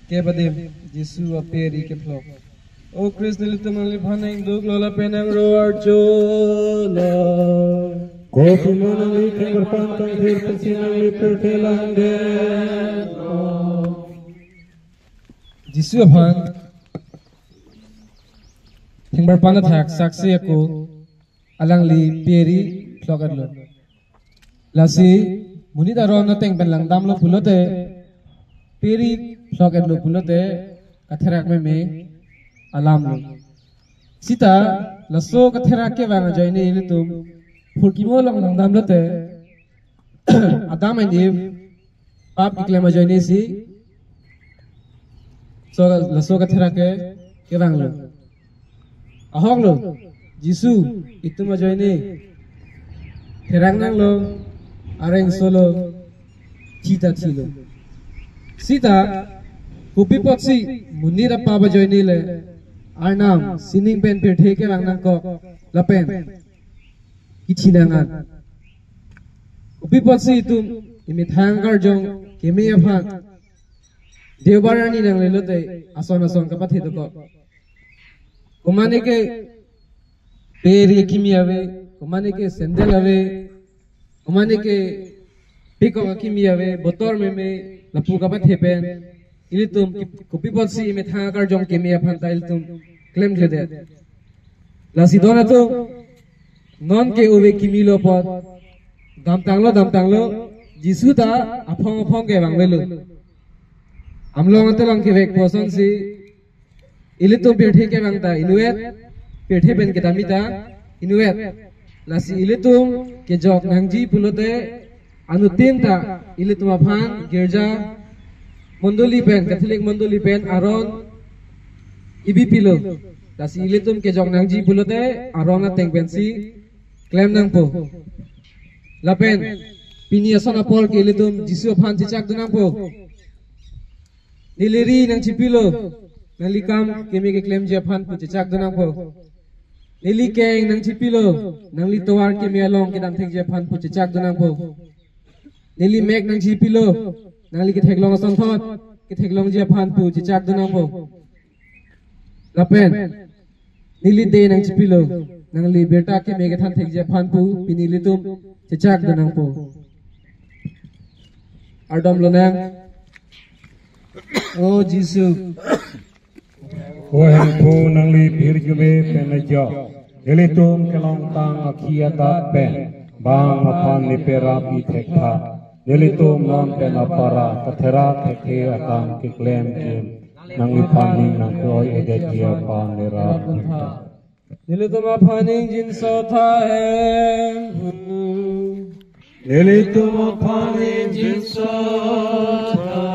Ke badim Jisu aperi ke flok. O Krishna litamali bhaneng duk lola penang roar chola. Kopi manali ke berpantang dhir pesinang lipir telang de. Jisu aphan Thingbar panathak saksi aku alang li peri flok adlo. Lasi munita ron na teng penlang dam lo pulote peri flok adlo pulote katherak me alam lo. Sita laso katherak ke banga joine ilitum furkimo long lang dam lote Adam and Eve pap iklema joine si so laso katherak ke banga lo. Ahong lo Jisu itu ma joine herang nang lo areng solo cita cilo sita kupi potsi munira paba joine le arnam sining pen per theke rang nang ko lapen kichinangan kupi potsi itu imithangkar jong kemi apha deobarani nang le lote ason ason kapathi to ko kumane ke peri kimi ave kumane ke sendel ave kumane ke piko kimi ave botor me lapu kapat hepen ilitum kopi polsi me thakar jong kimi aphan ta ilitum claim glede la sidona to non ke uve kimi lo pot dam tanglo jisu ta aphong ke bangwelu amlong atelang ke vek poson si ilitum pethe ke bangta inuet pethe ben ke tamita inuet lasi ilitum ke jok nangji pulote anu tinta ilitum aphan girja mondoli pen catholic mondoli pen aron ibi pilo lasi ilitum ke jok nangji pulote aron na teng pensi claim nang po lapen pini asona pol ke ilitum jisu aphan chichak dunang po niliri nang chipilo nalikam kemi ke claim je aphan pu chichak dunang po Nili keng nang chipilo nang litawar ke mialong ke dam thek je phan pu chichak dunang po Nili mek nang chipilo nang li ke theklong ason thot ke theklong je phan pu chichak dunang po lapen nili de nang chipilo nang li beta ke me ke than thek je phan pu pinili tum chichak dunang po ardom lonang O Jisu Ohen po nang li pirjume penajo. Ilitum kelong tang akiata pen. Bang mapan ni perapi thekha. Ilitum non penapara kathera thekhe akan kiklem kim. Nang li paning nang koi edetia pan nera. Ilitum apaning jin sotha hem. Ilitum apaning jin sotha.